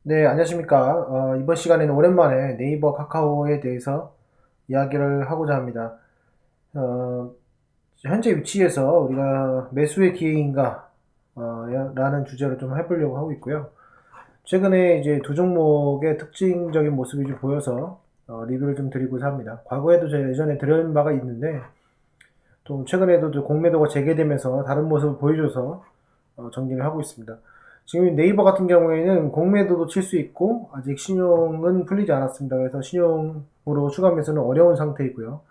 네, 안녕하십니까. 이번 시간에는 오랜만에 네이버 카카오에 대해서 이야기를 하고자 합니다. 어, 현재 위치에서 우리가 매수의 기회인가, 라는 주제로 좀 해보려고 하고 있고요. 최근에 이제 두 종목의 특징적인 모습이 좀 보여서 리뷰를 좀 드리고자 합니다. 과거에도 제가 예전에 드린 바가 있는데, 또 최근에도 또 공매도가 재개되면서 다른 모습을 보여줘서 정리를 하고 있습니다. 지금 네이버 같은 경우에는 공매도도 칠 수 있고 아직 신용은 풀리지 않았습니다. 그래서 신용으로 추가 매수는 어려운 상태이고요.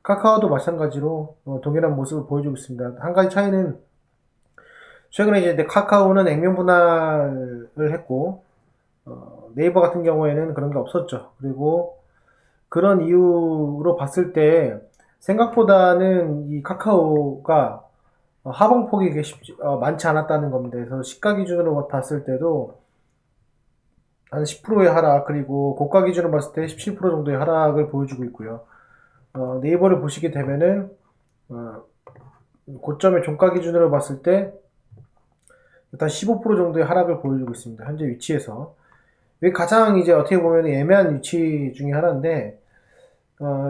카카오도 마찬가지로 동일한 모습을 보여주고 있습니다. 한 가지 차이는 최근에 이제 카카오는 액면 분할을 했고 네이버 같은 경우에는 그런 게 없었죠. 그리고 그런 이유로 봤을 때 생각보다는 이 카카오가 하방폭이 많지 않았다는 겁니다. 그래서 시가 기준으로 봤을 때도 한 10%의 하락, 그리고 고가 기준으로 봤을 때 17% 정도의 하락을 보여주고 있고요. 네이버를 보시게 되면은 어, 고점의 종가 기준으로 봤을 때 일단 15% 정도의 하락을 보여주고 있습니다. 현재 위치에서. 이게 가장 이제 어떻게 보면 애매한 위치 중에 하나인데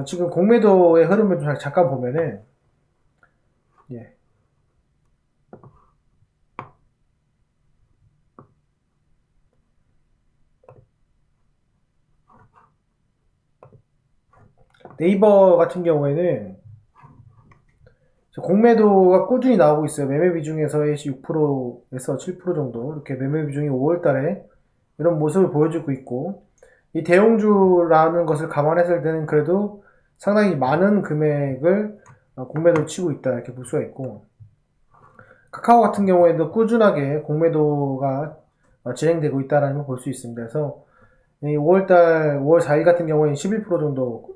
지금 공매도의 흐름을 좀 잠깐 보면은 예, 네이버 같은 경우에는 공매도가 꾸준히 나오고 있어요. 매매 비중에서의 6%에서 7% 정도 이렇게 매매 비중이 5월 달에 이런 모습을 보여주고 있고 이 대형주라는 것을 감안했을 때는 그래도 상당히 많은 금액을 공매도를 치고 있다 이렇게 볼 수가 있고 카카오 같은 경우에도 꾸준하게 공매도가 진행되고 있다는 걸 볼 수 있습니다. 그래서 이 5월달 5월 4일 같은 경우에는 11% 정도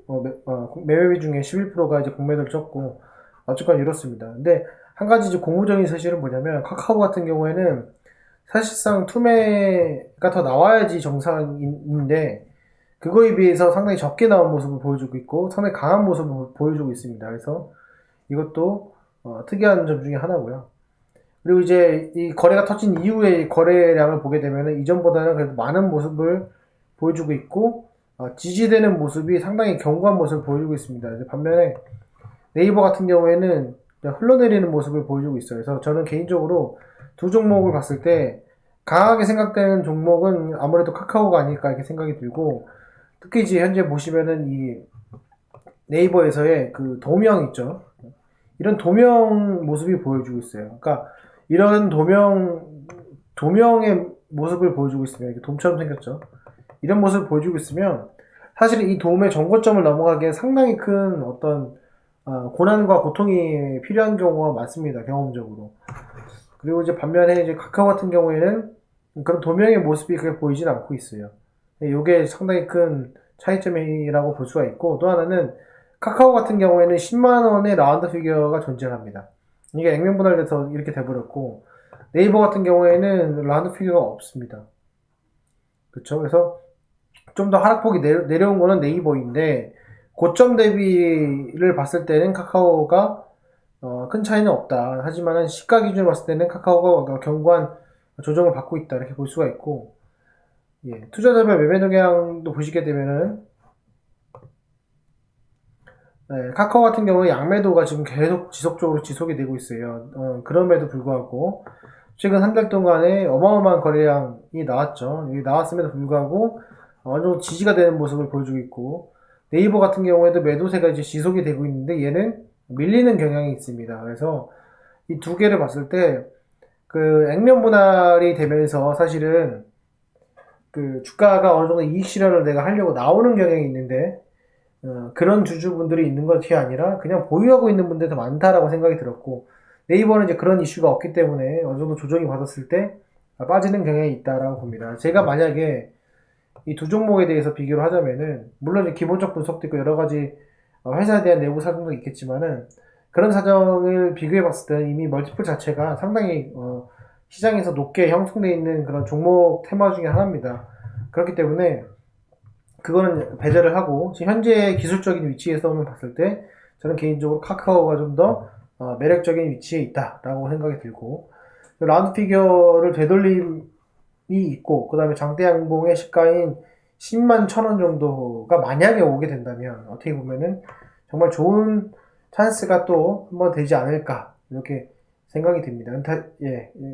매매 비중에 11%가 이제 공매도를 쳤고 어쨌건 이렇습니다. 근데 한 가지 이제 고무적인 사실은 뭐냐면 카카오 같은 경우에는 사실상 투매가 더 나와야지 정상인데 그거에 비해서 상당히 적게 나온 모습을 보여주고 있고 상당히 강한 모습을 보여주고 있습니다. 그래서 이것도 특이한 점 중에 하나고요. 그리고 이제 이 거래가 터진 이후의 거래량을 보게 되면 이전보다는 그래도 많은 모습을 보여주고 있고 지지되는 모습이 상당히 견고한 모습을 보여주고 있습니다. 반면에 네이버 같은 경우에는 그냥 흘러내리는 모습을 보여주고 있어요. 그래서 저는 개인적으로 두 종목을 봤을 때 강하게 생각되는 종목은 아무래도 카카오가 아닐까 이렇게 생각이 들고 특히 이제 현재 보시면은 이 네이버에서의 그 도명 있죠. 이런 도명 모습이 보여주고 있어요. 그러니까 이런 도명의 모습을 보여주고 있으면 이렇게 돔처럼 생겼죠. 이런 모습을 보여주고 있으면 사실 이 도움의 정거점을 넘어가기에 상당히 큰 어떤 고난과 고통이 필요한 경우가 많습니다. 경험적으로. 그리고 이제 반면에 이제 카카오 같은 경우에는 그런 도명의 모습이 그렇게 보이진 않고 있어요. 이게 상당히 큰 차이점이라고 볼 수가 있고 또 하나는 카카오 같은 경우에는 10만 원의 라운드 피겨가 존재합니다. 이게 액면 분할돼서 이렇게 돼버렸고 네이버 같은 경우에는 라운드 피겨가 없습니다. 그렇죠? 그래서 좀 더 하락폭이 내려온 거는 네이버인데 고점 대비를 봤을 때는 카카오가 큰 차이는 없다. 하지만 시가 기준으로 봤을 때는 카카오가 견고한 조정을 받고 있다. 이렇게 볼 수가 있고 예, 투자자별 매매 동향도 보시게 되면은 카카오 같은 경우에 양매도가 지금 계속 지속적으로 지속이 되고 있어요. 그럼에도 불구하고 최근 한 달 동안에 어마어마한 거래량이 나왔죠. 여기 나왔음에도 불구하고 어느 정도 지지가 되는 모습을 보여주고 있고 네이버 같은 경우에도 매도세가 이제 지속이 되고 있는데 얘는 밀리는 경향이 있습니다. 그래서 이 두 개를 봤을 때 그 액면 분할이 되면서 사실은 그 주가가 어느 정도 이익 실현을 내가 하려고 나오는 경향이 있는데 그런 주주분들이 있는 것이 아니라 그냥 보유하고 있는 분들이 더 많다라고 생각이 들었고 네이버는 이제 그런 이슈가 없기 때문에 어느 정도 조정이 받았을 때 빠지는 경향이 있다라고 봅니다. 제가 만약에 이 두 종목에 대해서 비교를 하자면은 물론 기본적 분석도 있고 여러 가지 회사에 대한 내부 사정도 있겠지만은 그런 사정을 비교해 봤을 때는 이미 멀티플 자체가 상당히 시장에서 높게 형성되어 있는 그런 종목 테마 중에 하나입니다. 그렇기 때문에 그거는 배제를 하고 지금 현재 기술적인 위치에서만 봤을 때 저는 개인적으로 카카오가 좀 더 매력적인 위치에 있다라고 생각이 들고 라운드 피겨를 되돌리는 있고, 그 다음에 장대양봉의 시가인 10만 1,000원 정도가 만약에 오게 된다면 어떻게 보면은 정말 좋은 찬스가 또 한번 되지 않을까 이렇게 생각이 듭니다.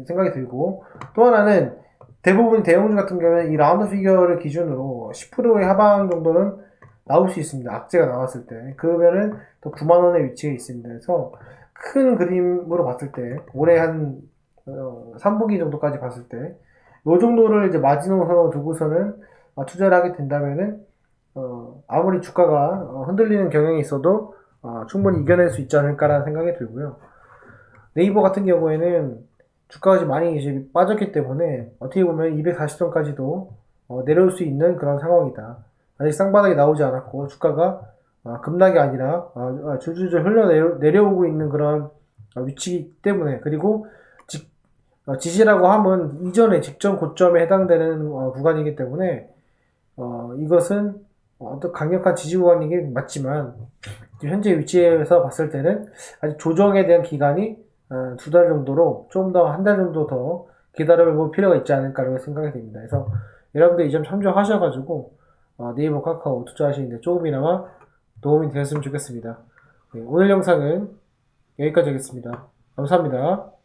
생각이 들고, 또 하나는 대부분 대형주 같은 경우는 이 라운드 피겨를 기준으로 10%의 하방 정도는 나올 수 있습니다. 악재가 나왔을 때. 그러면은 또 9만 원의 위치에 있습니다. 그래서 큰 그림으로 봤을 때 올해 한 3분기 정도까지 봤을 때 요 정도를 이제 마지노선으로 두고서는 투자를 하게 된다면은 아무리 주가가 흔들리는 경향이 있어도 충분히 이겨낼 수 있지 않을까라는 생각이 들고요. 네이버 같은 경우에는 주가가 좀 많이 이제 빠졌기 때문에 어떻게 보면 240선까지도 내려올 수 있는 그런 상황이다. 아직 쌍바닥이 나오지 않았고 주가가 급락이 아니라 줄줄줄 내려오고 있는 그런 위치이기 때문에, 그리고 지지라고 하면 이전에 직전 고점에 해당되는 구간이기 때문에 이것은 어떤 강력한 지지 구간이긴 맞지만 현재 위치에서 봤을 때는 아직 조정에 대한 기간이 2달 정도로 좀 더 한 달 정도 더 기다려볼 필요가 있지 않을까라고 생각이 됩니다. 그래서 여러분들 이 점 참조하셔가지고 네이버 카카오 투자하시는데 조금이나마 도움이 되었으면 좋겠습니다. 네, 오늘 영상은 여기까지 하겠습니다. 감사합니다.